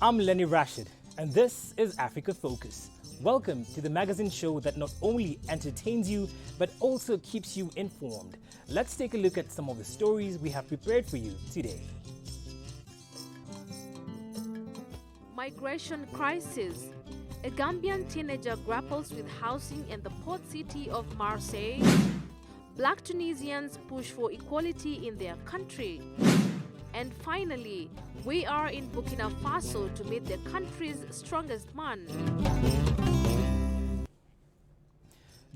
I'm Lenny Rashid, and this is Africa Focus. Welcome to the magazine show that not only entertains you, but also keeps you informed. Let's take a look at some of the stories we have prepared for you today. Migration crisis. A Gambian teenager grapples with housing in the port city of Marseille. Black Tunisians push for equality in their country. And finally, we are in Burkina Faso to meet the country's strongest man.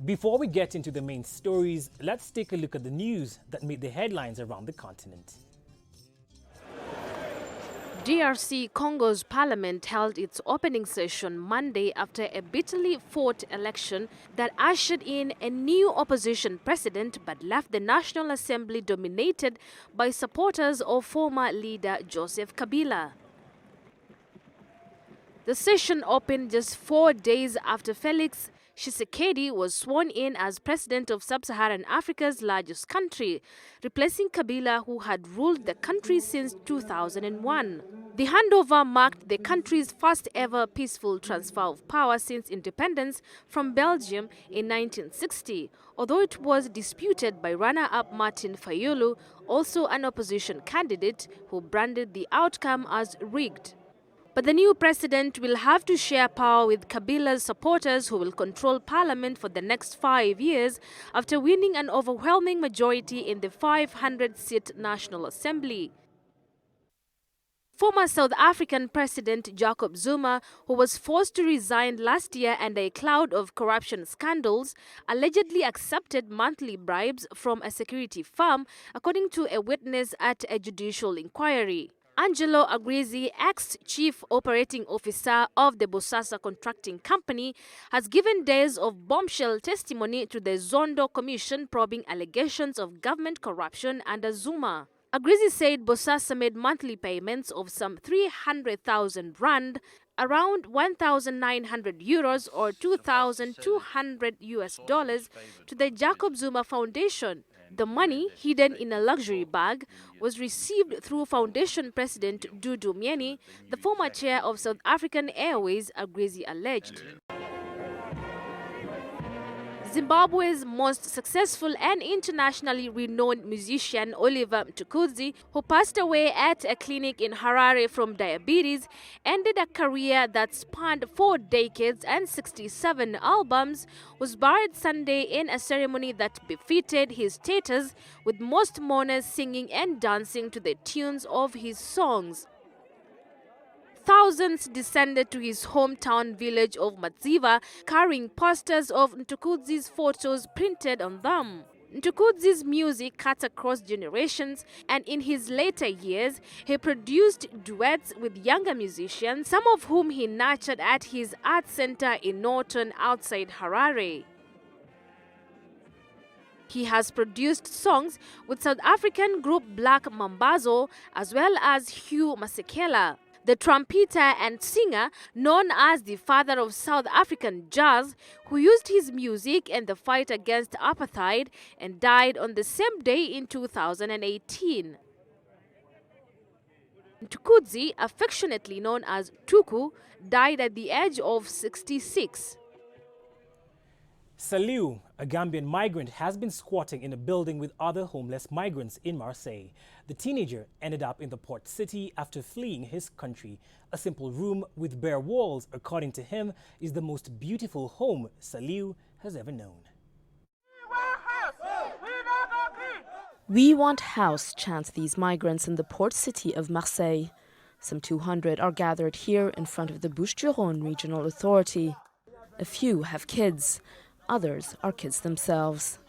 Before we get into the main stories, let's take a look at the news that made the headlines around the continent. DRC Congo's parliament held its opening session Monday after a bitterly fought election that ushered in a new opposition president but left the National Assembly dominated by supporters of former leader Joseph Kabila. The session opened just 4 days after Felix Tshisekedi was sworn in as president of Sub-Saharan Africa's largest country, replacing Kabila, who had ruled the country since 2001. The handover marked the country's first ever peaceful transfer of power since independence from Belgium in 1960, although it was disputed by runner-up Martin Fayulu, also an opposition candidate, who branded the outcome as rigged. But the new president will have to share power with Kabila's supporters, who will control parliament for the next 5 years after winning an overwhelming majority in the 500-seat National Assembly. Former South African President Jacob Zuma, who was forced to resign last year under a cloud of corruption scandals, allegedly accepted monthly bribes from a security firm, according to a witness at a judicial inquiry. Angelo Agrizi, ex-chief operating officer of the Bosasa Contracting Company, has given days of bombshell testimony to the Zondo Commission probing allegations of government corruption under Zuma. Agrizi said Bosasa made monthly payments of some 300,000 rand, around 1,900 euros or $2,200 to the Jacob Zuma Foundation. The money, hidden in a luxury bag, was received through Foundation President Dudu Myeni, the former chair of South African Airways, Agrizi alleged. Zimbabwe's most successful and internationally renowned musician Oliver Mtukudzi, who passed away at a clinic in Harare from diabetes, ended a career that spanned 4 decades and 67 albums, was buried Sunday in a ceremony that befitted his status, with most mourners singing and dancing to the tunes of his songs. Thousands descended to his hometown village of Madziva, carrying posters of Mtukudzi's photos printed on them. Mtukudzi's music cuts across generations, and in his later years, he produced duets with younger musicians, some of whom he nurtured at his art center in Norton outside Harare. He has produced songs with South African group Black Mambazo, as well as Hugh Masekela, the trumpeter and singer known as the father of South African jazz, who used his music in the fight against apartheid and died on the same day in 2018. Mtukudzi, affectionately known as Tuku, died at the age of 66. Sanu, a Gambian migrant, has been squatting in a building with other homeless migrants in Marseille. The teenager ended up in the port city after fleeing his country. A simple room with bare walls, according to him, is the most beautiful home Sanu has ever known. We want house, chant these migrants in the port city of Marseille. Some 200 are gathered here in front of the Bouches-du-Rhône Regional Authority. A few have kids. Others are kids themselves.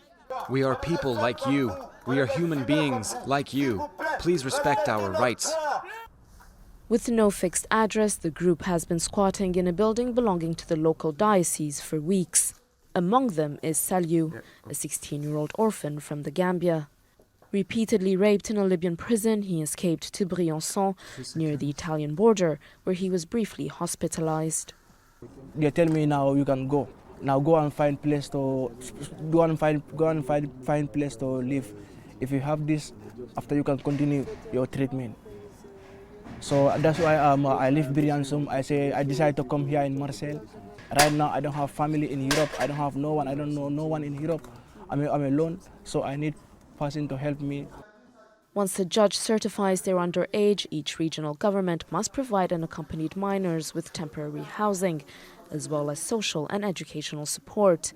We are people like you. We are human beings like you. Please respect our rights. With no fixed address, the group has been squatting in a building belonging to the local diocese for weeks. Among them is Saliou, a 16-year-old orphan from the Gambia. Repeatedly raped in a Libyan prison, he escaped to Briançon, near the Italian border, where he was briefly hospitalized. They tell me now you can go. Now go and find place to find place to live. If you have this, after you can continue your treatment. So that's why I live Briançon. I decided to come here in Marseille. Right now I don't have family in Europe. I don't have no one. I don't know no one in Europe. I'm alone, so I need person to help me. Once the judge certifies they're underage, each regional government must provide unaccompanied minors with temporary housing, as well as social and educational support.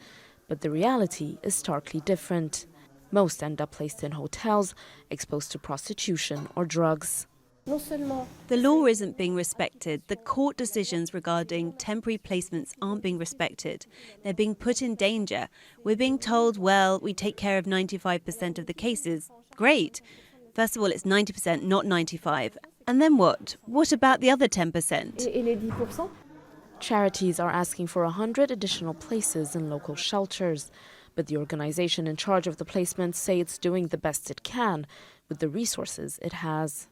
But the reality is starkly different. Most end up placed in hotels, exposed to prostitution or drugs. The law isn't being respected. The court decisions regarding temporary placements aren't being respected. They're being put in danger. We're being told, well, we take care of 95% of the cases. Great. First of all, it's 90%, not 95%. And then what? What about the other 10%? Charities are asking for 100 additional places in local shelters. But the organization in charge of the placements say it's doing the best it can with the resources it has.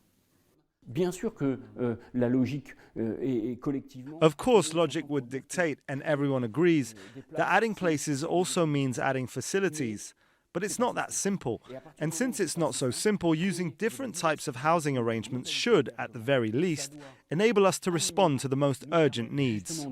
Of course, logic would dictate, and everyone agrees, that adding places also means adding facilities. But it's not that simple. And since it's not so simple, using different types of housing arrangements should, at the very least, enable us to respond to the most urgent needs.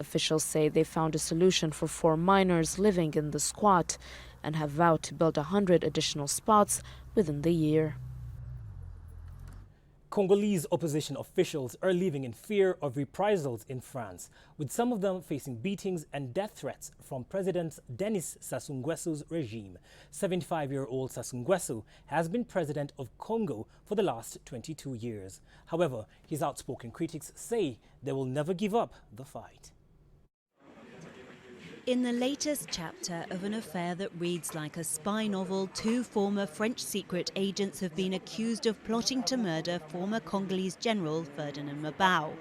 Officials say they found a solution for 4 minors living in the squat and have vowed to build 100 additional spots within the year. Congolese opposition officials are living in fear of reprisals in France, with some of them facing beatings and death threats from President Denis Sassou Nguesso's regime. 75-year-old Sassou Nguesso has been president of Congo for the last 22 years. However, his outspoken critics say they will never give up the fight. In the latest chapter of an affair that reads like a spy novel, 2 former French secret agents have been accused of plotting to murder former Congolese General Ferdinand Mabbao.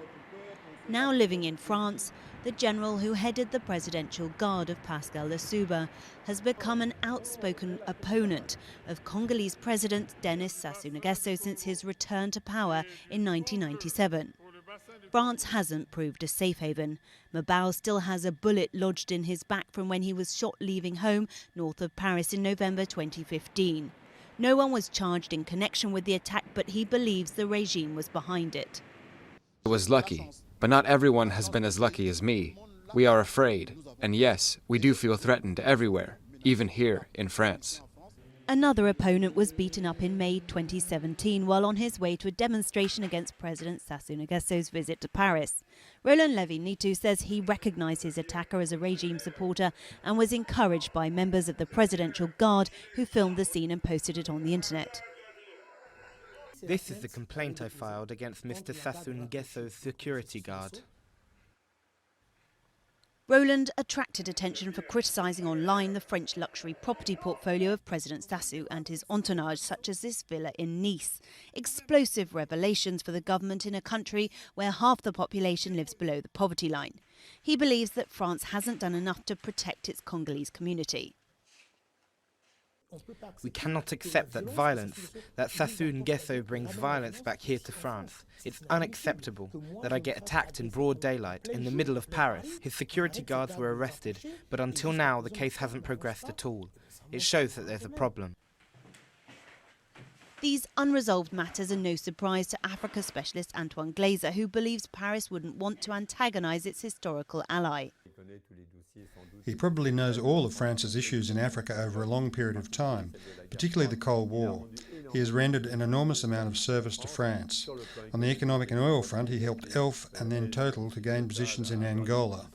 Now living in France, the general who headed the presidential guard of Pascal Lissouba has become an outspoken opponent of Congolese President Denis Sassou Nguesso since his return to power in 1997. France hasn't proved a safe haven. Mabbao still has a bullet lodged in his back from when he was shot leaving home north of Paris in November 2015. No one was charged in connection with the attack, but he believes the regime was behind it. I was lucky, but not everyone has been as lucky as me. We are afraid, and yes, we do feel threatened everywhere, even here in France. Another opponent was beaten up in May 2017 while on his way to a demonstration against President Sassou Nguesso's visit to Paris. Roland Levy-Nitu says he recognised his attacker as a regime supporter and was encouraged by members of the presidential guard who filmed the scene and posted it on the internet. This is the complaint I filed against Mr. Sassou Nguesso's security guard. Roland attracted attention for criticising online the French luxury property portfolio of President Sassou and his entourage, such as this villa in Nice. Explosive revelations for the government in a country where half the population lives below the poverty line. He believes that France hasn't done enough to protect its Congolese community. We cannot accept that Sassou Nguesso brings violence back here to France. It's unacceptable that I get attacked in broad daylight in the middle of Paris. His security guards were arrested, but until now the case hasn't progressed at all. It shows that there's a problem. These unresolved matters are no surprise to Africa specialist Antoine Glazer, who believes Paris wouldn't want to antagonise its historical ally. He probably knows all of France's issues in Africa over a long period of time, particularly the Cold War. He has rendered an enormous amount of service to France. On the economic and oil front, he helped ELF and then Total to gain positions in Angola.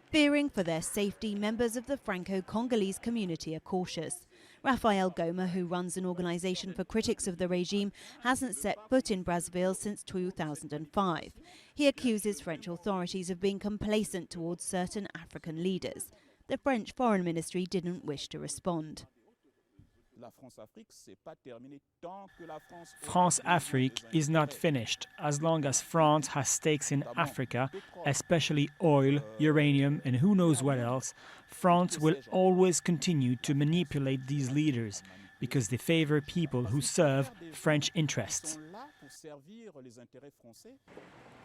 Fearing for their safety, members of the Franco-Congolese community are cautious. Raphael Goma, who runs an organisation for critics of the regime, hasn't set foot in Brazzaville since 2005. He accuses French authorities of being complacent towards certain African leaders. The French Foreign Ministry didn't wish to respond. France-Afrique is not finished. As long as France has stakes in Africa, especially oil, uranium and who knows what else, France will always continue to manipulate these leaders because they favor people who serve French interests.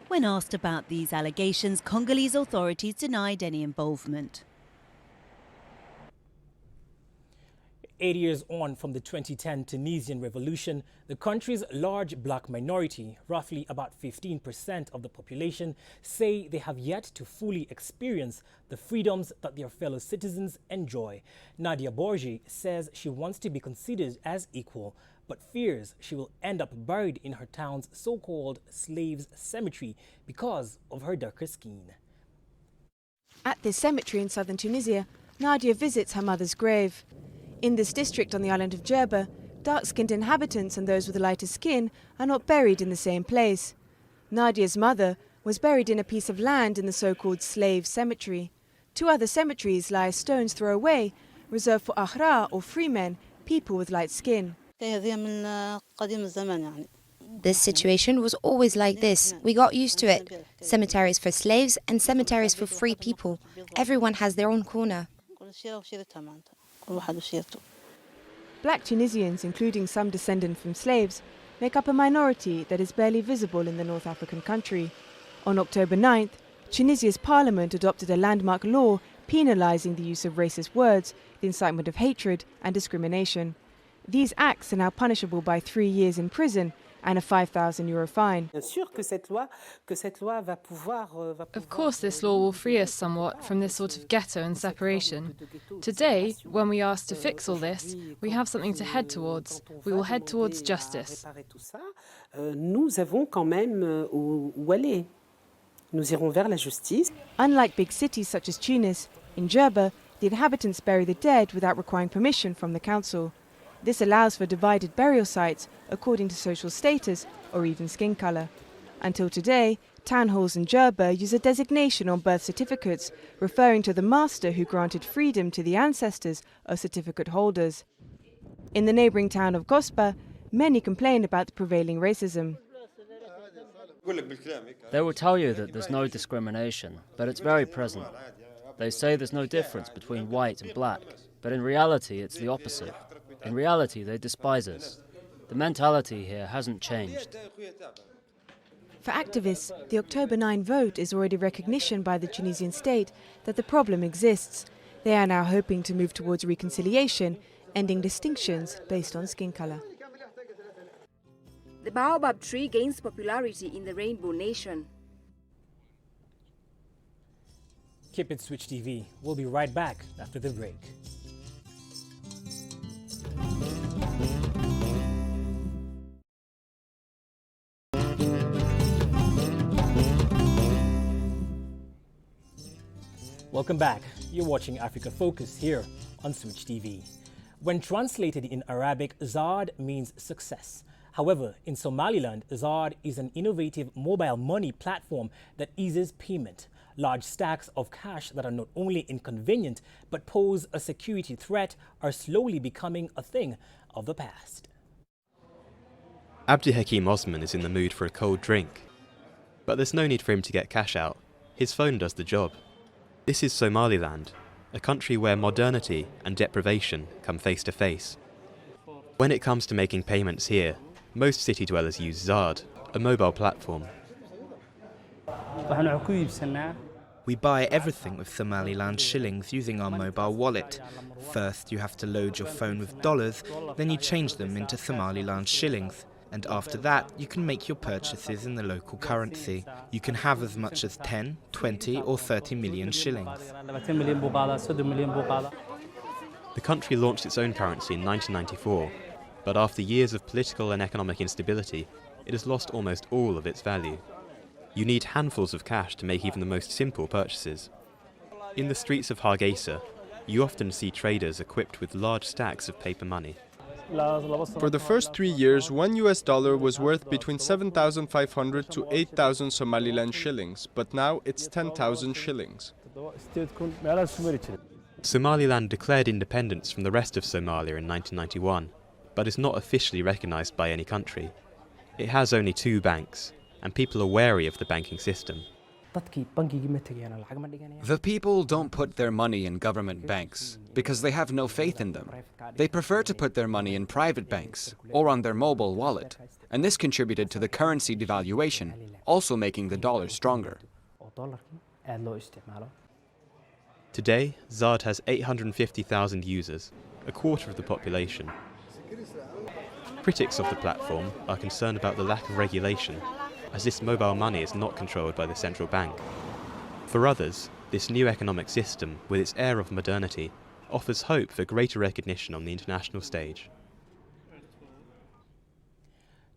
When asked about these allegations, Congolese authorities denied any involvement. 8 years on from the 2010 Tunisian revolution, the country's large black minority, roughly about 15% of the population, say they have yet to fully experience the freedoms that their fellow citizens enjoy. Nadia Borgi says she wants to be considered as equal, but fears she will end up buried in her town's so-called slaves' cemetery because of her darker skin. At this cemetery in southern Tunisia, Nadia visits her mother's grave. In this district on the island of Djerba, dark-skinned inhabitants and those with lighter skin are not buried in the same place. Nadia's mother was buried in a piece of land in the so-called slave cemetery. 2 other cemeteries lie a stone's throw away, reserved for ahrar or free men, people with light skin. This situation was always like this. We got used to it. Cemeteries for slaves and cemeteries for free people. Everyone has their own corner. Black Tunisians, including some descendant from slaves, make up a minority that is barely visible in the North African country. On October 9th, Tunisia's parliament adopted a landmark law penalizing the use of racist words, the incitement of hatred and discrimination. These acts are now punishable by 3 years in prison and a €5,000 fine. Of course, this law will free us somewhat from this sort of ghetto and separation. Today, when we ask to fix all this, we have something to head towards. We will head towards justice. Unlike big cities such as Tunis, in Djerba, the inhabitants bury the dead without requiring permission from the council. This allows for divided burial sites according to social status or even skin colour. Until today, town halls in Djerba use a designation on birth certificates referring to the master who granted freedom to the ancestors of certificate holders. In the neighbouring town of Gospa, many complain about the prevailing racism. They will tell you that there's no discrimination, but it's very present. They say there's no difference between white and black, but in reality it's the opposite. In reality, they despise us. The mentality here hasn't changed. For activists, the October 9 vote is already recognition by the Tunisian state that the problem exists. They are now hoping to move towards reconciliation, ending distinctions based on skin colour. The Baobab tree gains popularity in the Rainbow Nation. Keep it Switch TV. We'll be right back after the break. Welcome back. You're watching Africa Focus here on Switch TV. When translated in Arabic, Zard means success. However, in Somaliland, Zard is an innovative mobile money platform that eases payment. Large stacks of cash that are not only inconvenient but pose a security threat are slowly becoming a thing of the past. Abdi Hakim Osman is in the mood for a cold drink. But there's no need for him to get cash out. His phone does the job. This is Somaliland, a country where modernity and deprivation come face to face. When it comes to making payments here, most city dwellers use Zard, a mobile platform. We buy everything with Somaliland shillings using our mobile wallet. First, you have to load your phone with dollars, then you change them into Somaliland shillings. And after that, you can make your purchases in the local currency. You can have as much as 10, 20 or 30 million shillings. The country launched its own currency in 1994, but after years of political and economic instability, it has lost almost all of its value. You need handfuls of cash to make even the most simple purchases. In the streets of Hargeisa, you often see traders equipped with large stacks of paper money. For the first 3 years, $1 was worth between 7,500 to 8,000 Somaliland shillings, but now it's 10,000 shillings. Somaliland declared independence from the rest of Somalia in 1991, but is not officially recognized by any country. It has only 2 banks, and people are wary of the banking system. The people don't put their money in government banks because they have no faith in them. They prefer to put their money in private banks or on their mobile wallet, and this contributed to the currency devaluation, also making the dollar stronger. Today, Zard has 850,000 users, a quarter of the population. Critics of the platform are concerned about the lack of regulation, as this mobile money is not controlled by the central bank. For others, this new economic system, with its air of modernity, offers hope for greater recognition on the international stage.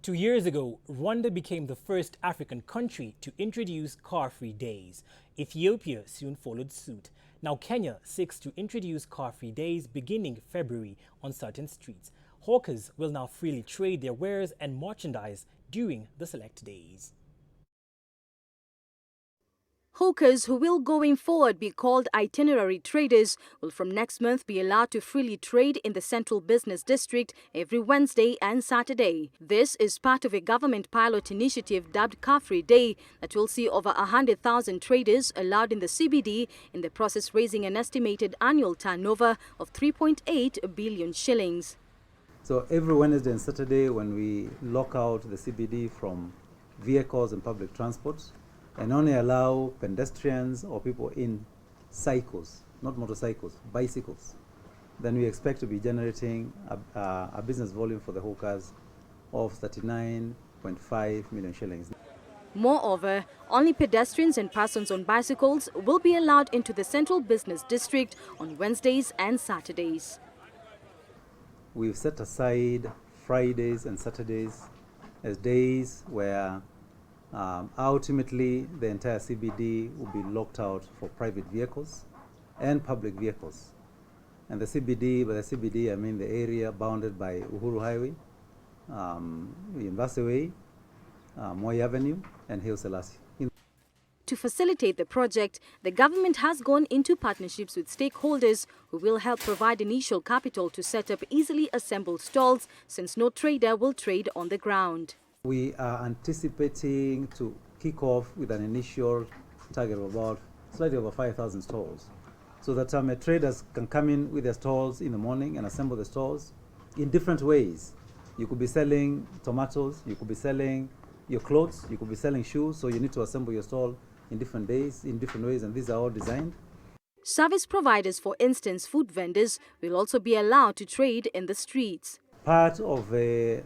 2 years ago, Rwanda became the first African country to introduce car-free days. Ethiopia soon followed suit. Now Kenya seeks to introduce car-free days beginning February on certain streets. Hawkers will now freely trade their wares and merchandise during the select days. Hawkers, who will going forward be called itinerary traders, will from next month be allowed to freely trade in the Central Business District every Wednesday and Saturday. This is part of a government pilot initiative dubbed Car-Free Day that will see over 100,000 traders allowed in the CBD, in the process raising an estimated annual turnover of 3.8 billion shillings. So every Wednesday and Saturday, when we lock out the CBD from vehicles and public transport, and only allow pedestrians or people in cycles, not motorcycles, bicycles, then we expect to be generating a business volume for the hawkers of 39.5 million shillings. Moreover, only pedestrians and persons on bicycles will be allowed into the Central Business District on Wednesdays and Saturdays. We've set aside Fridays and Saturdays as days where ultimately the entire CBD will be locked out for private vehicles and public vehicles. And the CBD, by the CBD I mean the area bounded by Uhuru Highway, University Way, Moi Avenue and Haile Selassie. To facilitate the project, the government has gone into partnerships with stakeholders who will help provide initial capital to set up easily assembled stalls, since no trader will trade on the ground. We are anticipating to kick off with an initial target of about slightly over 5,000 stalls, so that traders can come in with their stalls in the morning and assemble the stalls in different ways. You could be selling tomatoes, you could be selling your clothes, you could be selling shoes, so you need to assemble your stall in different days, in different ways, and these are all designed. Service providers, for instance food vendors, will also be allowed to trade in the streets. Part of the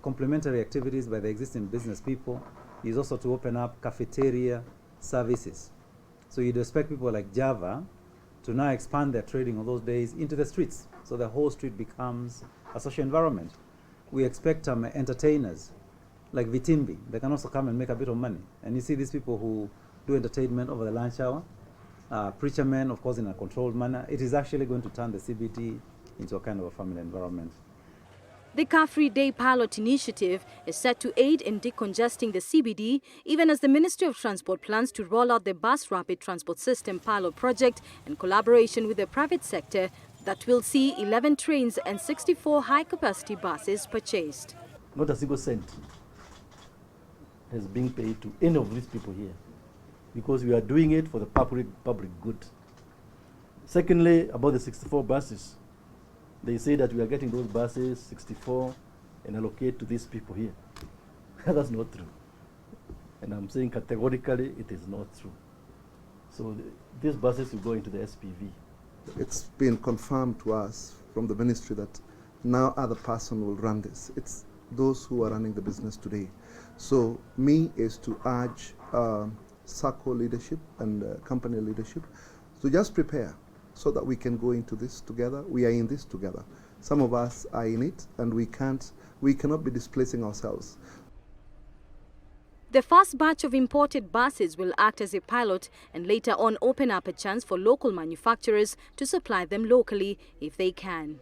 complementary activities by the existing business people is also to open up cafeteria services. So you'd expect people like Java to now expand their trading on those days into the streets, so the whole street becomes a social environment. We expect entertainers like Vitimbi, they can also come and make a bit of money. And you see these people who do entertainment over the lunch hour, preacher men, of course, in a controlled manner. It is actually going to turn the CBD into a kind of a family environment. The Car-Free Day pilot initiative is set to aid in decongesting the CBD, even as the Ministry of Transport plans to roll out the Bus Rapid Transport System pilot project in collaboration with the private sector that will see 11 trains and 64 high-capacity buses purchased. Not a single cent has been paid to any of these people here, because we are doing it for the public good. Secondly, about the 64 buses. They say that we are getting those buses, 64, and allocate to these people here. That's not true. And I'm saying categorically it is not true. So these buses will go into the SPV. It's been confirmed to us from the ministry that now other person will run this. It's those who are running the business today. So me is to urge SACCO leadership and company leadership to just prepare, so that we can go into this together. We are in this together. Some of us are in it, and we cannot be displacing ourselves. The first batch of imported buses will act as a pilot and later on open up a chance for local manufacturers to supply them locally if they can.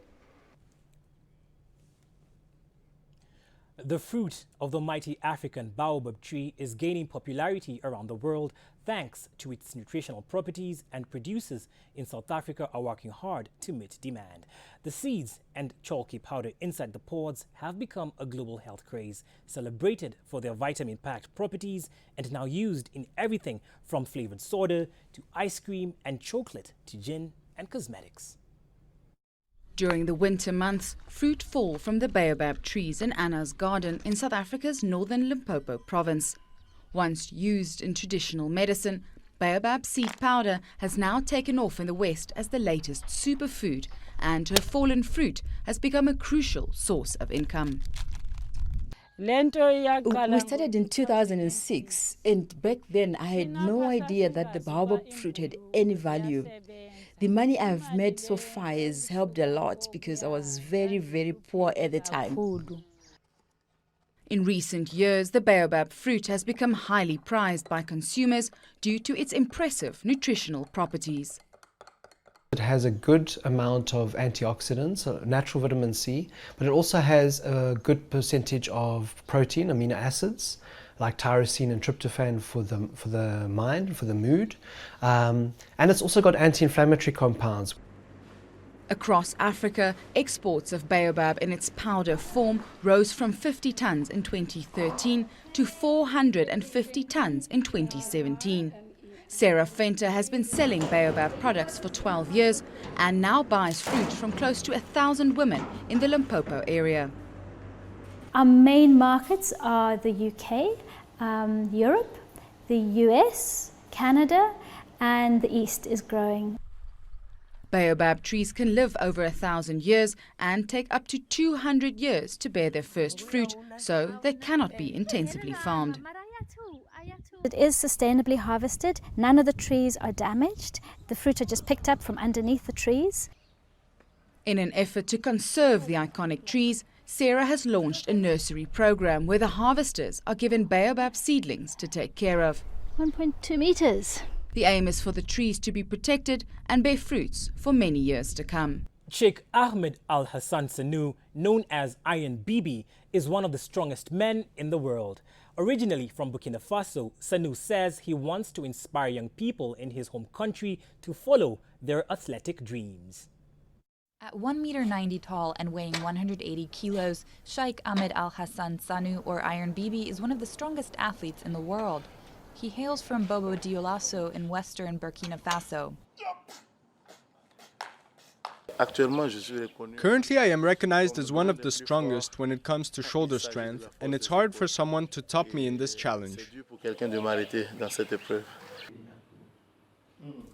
The fruit of the mighty African Baobab tree is gaining popularity around the world thanks to its nutritional properties, and producers in South Africa are working hard to meet demand. The seeds and chalky powder inside the pods have become a global health craze, celebrated for their vitamin-packed properties and now used in everything from flavored soda to ice cream and chocolate to gin and cosmetics. During the winter months, fruit fall from the baobab trees in Anna's garden in South Africa's northern Limpopo province. Once used in traditional medicine, baobab seed powder has now taken off in the West as the latest superfood and her fallen fruit has become a crucial source of income. We started in 2006, and back then I had no idea that the baobab fruit had any value. The money I've made so far has helped a lot because I was very, very poor at the time. In recent years, the baobab fruit has become highly prized by consumers due to its impressive nutritional properties. It has a good amount of antioxidants, natural vitamin C, but it also has a good percentage of protein, amino acids, like tyrosine and tryptophan for the mind, for the mood. And it's also got anti-inflammatory compounds. Across Africa, exports of baobab in its powder form rose from 50 tons in 2013 to 450 tons in 2017. Sarah Fenter has been selling baobab products for 12 years and now buys fruit from close to 1,000 women in the Limpopo area. Our main markets are the UK, Europe, the US, Canada, and the East is growing. Baobab trees can live over 1,000 years and take up to 200 years to bear their first fruit, so they cannot be intensively farmed. It is sustainably harvested. None of the trees are damaged. The fruit are just picked up from underneath the trees. In an effort to conserve the iconic trees, Sarah has launched a nursery program where the harvesters are given baobab seedlings to take care of. 1.2 meters. The aim is for the trees to be protected and bear fruits for many years to come. Sheikh Ahmed Al-Hasan Sanu, known as Iron Bibi, is one of the strongest men in the world. Originally from Burkina Faso, Sanu says he wants to inspire young people in his home country to follow their athletic dreams. At 1.90 meters tall and weighing 180 kilos, Sheikh Ahmed Al-Hasan Sanu, or Iron Bibi, is one of the strongest athletes in the world. He hails from Bobo-Dioulasso in western Burkina Faso. Currently, I am recognized as one of the strongest when it comes to shoulder strength, and it's hard for someone to top me in this challenge.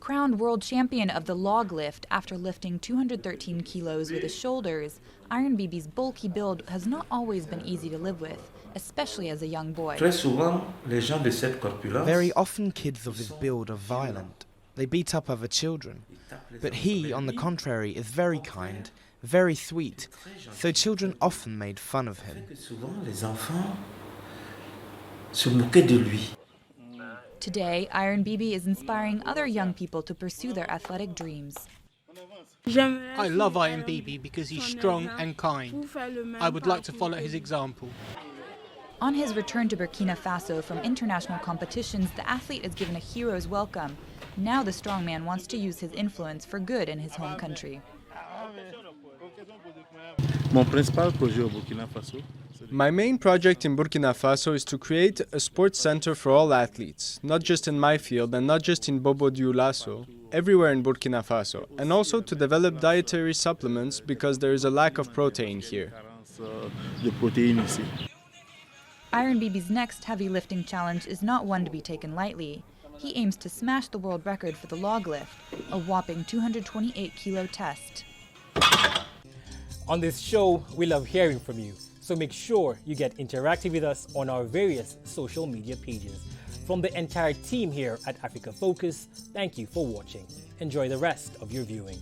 Crowned world champion of the log lift after lifting 213 kilos with his shoulders, Iron Bibi's bulky build has not always been easy to live with, especially as a young boy. Very often kids of his build are violent. They beat up other children. But he, on the contrary, is very kind, very sweet, so children often made fun of him. Today, Iron Bibi is inspiring other young people to pursue their athletic dreams. I love Iron Bibi because he's strong and kind. I would like to follow his example. On his return to Burkina Faso from international competitions, the athlete is given a hero's welcome. Now the strongman wants to use his influence for good in his home country. My main project in Burkina Faso is to create a sports center for all athletes, not just in my field and not just in Bobo-Dioulasso, everywhere in Burkina Faso, and also to develop dietary supplements because there is a lack of protein here. Iron Bibi's next heavy lifting challenge is not one to be taken lightly. He aims to smash the world record for the log lift, a whopping 228-kilo test. On this show, we love hearing from you, so make sure you get interactive with us on our various social media pages. From the entire team here at Africa Focus, thank you for watching. Enjoy the rest of your viewing.